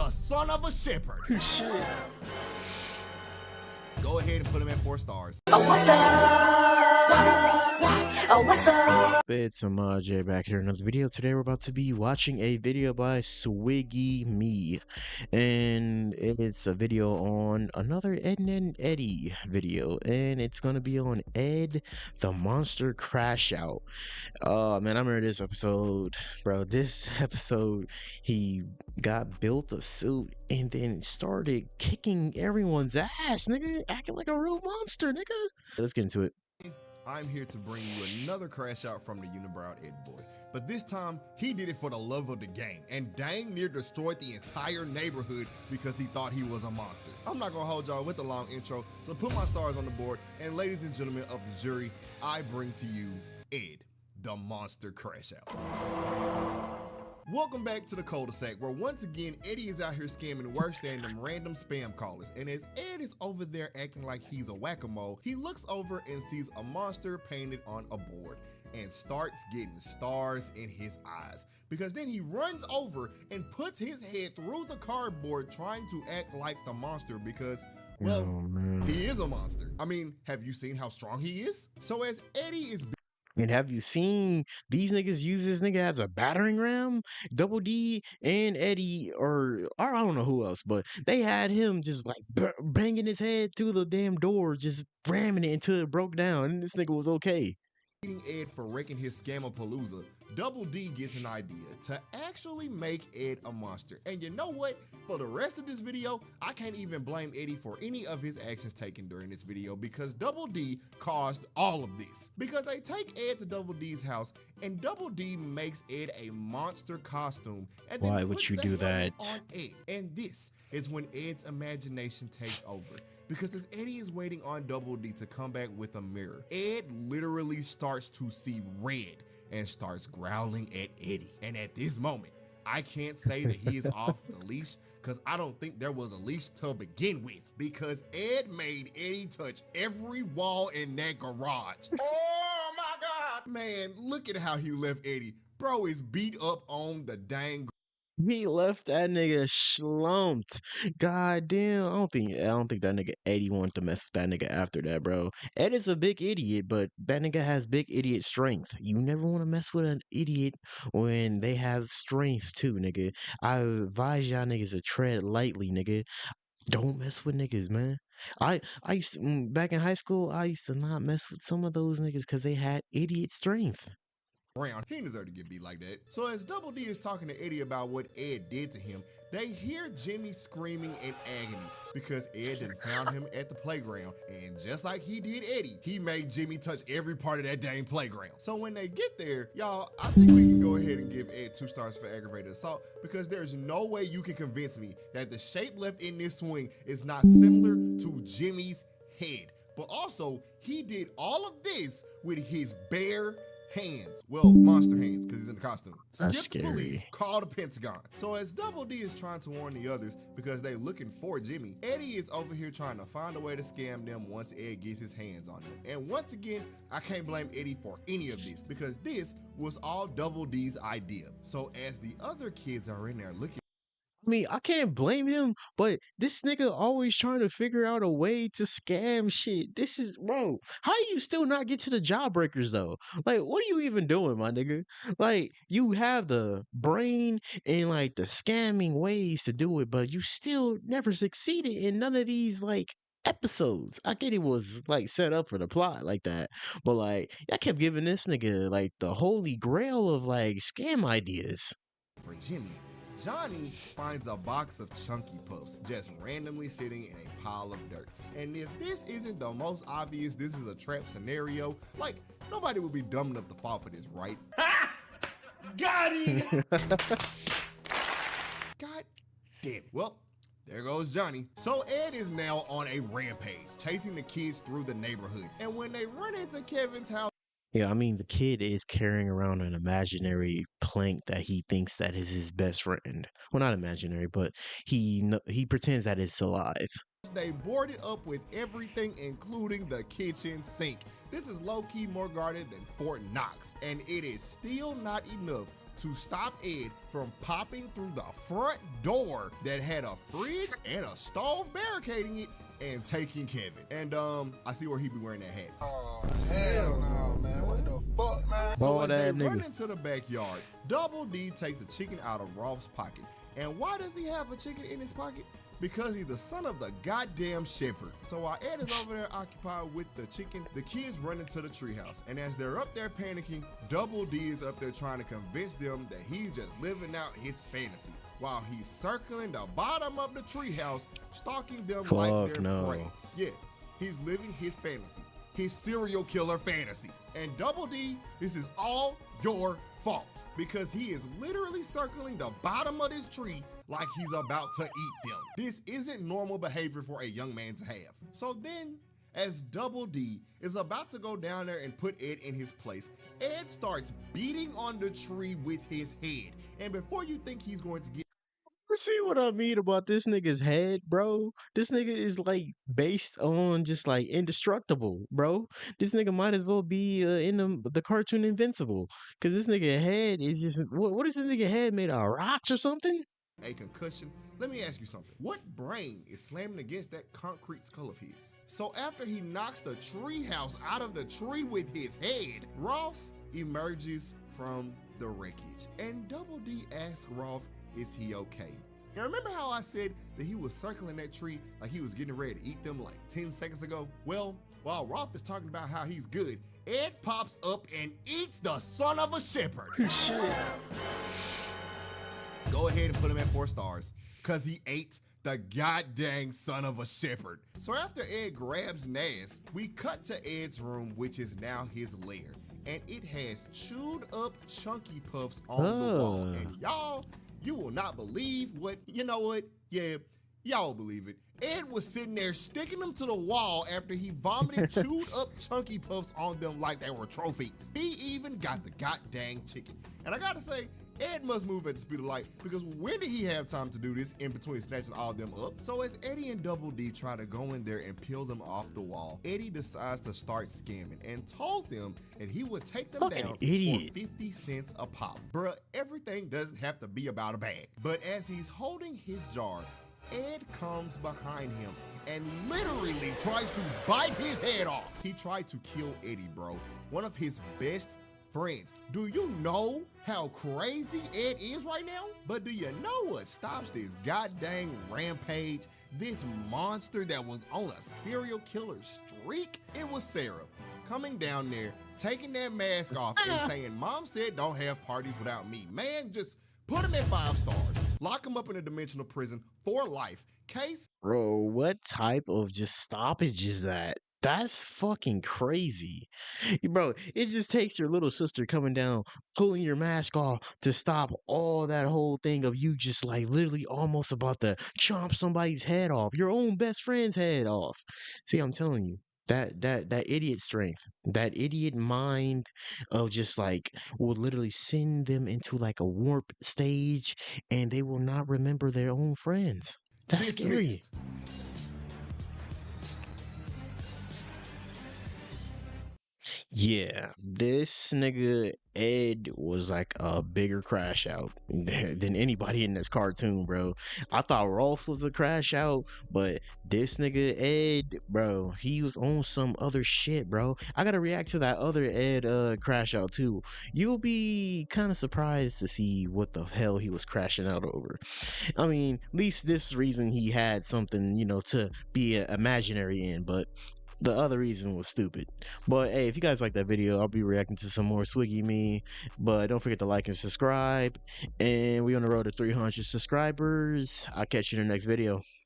the son of a shepherd. Shit. Go ahead and put him at 4 stars. Oh, what's up? Oh, what's up? It's Jay back here in another video. Today we're about to be watching a video by Swiggy Me, and it's a video on another Ed and Eddy video, and it's gonna be on Ed the Monster Crashout. Oh man, I remember this episode, bro. This episode, he got built a suit and then started kicking everyone's ass, nigga, acting like a real monster, nigga. Let's get into it. I'm here to bring you another crash out from the unibrowed Ed boy, but this time he did it for the love of the game and dang near destroyed the entire neighborhood because he thought he was a monster. I'm not gonna hold y'all with the long intro, so put my stars on the board, and ladies and gentlemen of the jury, I bring to you Ed the Monster Crashout. Welcome back to the cul-de-sac, where once again Eddy is out here scamming worse than them random spam callers, and as Ed is over there acting like he's a whack-a-mole, he looks over and sees a monster painted on a board and starts getting stars in his eyes, because then he runs over and puts his head through the cardboard trying to act like the monster because, well, he is a monster. I mean, have you seen how strong he is? So as Eddy is And have you seen these niggas use this nigga as a battering ram? Double D and Eddy, or I don't know who else, but they had him just like banging his head through the damn door, just ramming it until it broke down, and this nigga was okay. Ed for wrecking his scamapalooza, Double D gets an idea to actually make Ed a monster. And you know what? For the rest of this video, I can't even blame Eddy for any of his actions taken during this video because Double D caused all of this. Because they take Ed to Double D's house and Double D makes Ed a monster costume and then Why would you do that on Ed. And this is when Ed's imagination takes over. Because as Eddy is waiting on Double D to come back with a mirror, Ed literally starts to see red and starts growling at Eddy. And at this moment, I can't say that he is off the leash because I don't think there was a leash to begin with, because Ed made Eddy touch every wall in that garage. Oh my God. Man, look at how he left Eddy. Bro is beat up on the dang. He left that nigga slumped. God damn, I don't think that nigga Eddy wanted to mess with that nigga after that, bro. Ed is a big idiot, but that nigga has big idiot strength. You never want to mess with an idiot when they have strength too, nigga. I advise y'all niggas to tread lightly, nigga. Don't mess with niggas, man. I used to, back in high school, I used to not mess with some of those niggas because they had idiot strength. Around. He didn't deserve to get beat like that. So as Double D is talking to Eddy about what Ed did to him, they hear Jimmy screaming in agony because Ed done found him at the playground, and just like he did Eddy, he made Jimmy touch every part of that dang playground. So when they get there, y'all, I think we can go ahead and give Ed 2 stars for aggravated assault, because there's no way you can convince me that the shape left in this swing is not similar to Jimmy's head. But also, he did all of this with his bare hands. Well, monster hands, because he's in the costume. Skip the police, call the Pentagon. So as Double D is trying to warn the others because they're looking for Jimmy, Eddy is over here trying to find a way to scam them once Ed gets his hands on them. And once again, I can't blame Eddy for any of this because this was all Double D's idea. So as the other kids are in there looking, I mean, I can't blame him, but this nigga always trying to figure out a way to scam shit. This is, bro, how do you still not get to the jawbreakers though? Like, what are you even doing, my nigga? Like, you have the brain and like the scamming ways to do it, but you still never succeeded in none of these like episodes. I get it was like set up for the plot like that, but like, I kept giving this nigga like the holy grail of like scam ideas. For Jimmy, Johnny finds a box of Chunky Puffs just randomly sitting in a pile of dirt. And if this isn't the most obvious this is a trap scenario, like, nobody would be dumb enough to fall for this, right? Ha! Got him! God damn it. Well, there goes Johnny. So Ed is now on a rampage, chasing the kids through the neighborhood. And when they run into Kevin's house, yeah, I mean, the kid is carrying around an imaginary plank that he thinks that is his best friend. Well, not imaginary, but he pretends that it's alive. They boarded up with everything, including the kitchen sink. This is low-key more guarded than Fort Knox, and it is still not enough to stop Ed from popping through the front door that had a fridge and a stove barricading it and taking Kevin. And I see where he be wearing that hat. Oh, hell no, man. What the fuck, man? So Bald as they ass nigga. run into the backyard, Double D takes a chicken out of Rolf's pocket. And why does he have a chicken in his pocket? Because he's the son of the goddamn shepherd. So while Ed is over there occupied with the chicken, the kids run into the treehouse. And as they're up there panicking, Double D is up there trying to convince them that he's just living out his fantasy, while he's circling the bottom of the treehouse, stalking them like Fuck they're no. prey. Yeah, he's living his fantasy, his serial killer fantasy. And Double D, this is all your fault, because he is literally circling the bottom of this tree like he's about to eat them. This isn't normal behavior for a young man to have. So then, as Double D is about to go down there and put Ed in his place, Ed starts beating on the tree with his head. And before you think he's going to get See what I mean about this nigga's head, bro? This nigga is like based on just like indestructible, bro. This nigga might as well be in the cartoon Invincible, cause this nigga head is just what is this nigga head made of, rocks or something? a concussion, let me ask you something. What brain is slamming against that concrete skull of his? So after he knocks the treehouse out of the tree with his head, Rolf emerges from the wreckage. And Double D asks Rolf, is he okay? Now remember how I said that he was circling that tree like he was getting ready to eat them like 10 seconds ago? Well, while Rolf is talking about how he's good, Ed pops up and eats the son of a shepherd. Shit. Go ahead and put him at 4 stars, cause he ate the goddamn son of a shepherd. So after Ed grabs Nas, we cut to Ed's room, which is now his lair. And it has chewed up chunky puffs on the wall. And y'all, you will not believe what, you know what? Yeah, y'all will believe it. Ed was sitting there sticking them to the wall after he vomited chewed up chunky puffs on them like they were trophies. He even got the goddamn chicken. And I gotta say, Ed must move at the speed of light, because when did he have time to do this in between snatching all of them up? So as Eddy and Double D try to go in there and peel them off the wall, Eddy decides to start scamming and told them that he would take them Fucking down idiot. for 50 cents a pop. Bruh, everything doesn't have to be about a bag. But as he's holding his jar, Ed comes behind him and literally tries to bite his head off. He tried to kill Eddy, bro, one of his best friends. Do you know how crazy Ed is right now? But do you know what stops this goddamn rampage? This monster that was on a serial killer streak? It was Sarah coming down there, taking that mask off and saying, Mom said don't have parties without me. Man, just put him at 5 stars. Lock him up in a dimensional prison for life. Case. Bro, what type of just stoppage is that? That's fucking crazy. Bro, it just takes your little sister coming down, pulling your mask off to stop all that whole thing of you just like literally almost about to chomp somebody's head off, your own best friend's head off. See, I'm telling you, that idiot strength, that idiot mind of just like will literally send them into like a warp stage and they will not remember their own friends. That's scary. Dismissed. Yeah, this nigga Ed was like a bigger crash out than anybody in this cartoon, bro. I thought Rolf was a crash out, but this nigga Ed, bro, he was on some other shit, bro. I gotta react to that other Ed crash out too. You'll be kind of surprised to see what the hell he was crashing out over. I mean, at least this reason he had something, you know, to be imaginary in, but the other reason was stupid. But hey, if you guys like that video, I'll be reacting to some more Swiggy Me. But don't forget to like and subscribe. And we on the road to 300 subscribers. I'll catch you in the next video.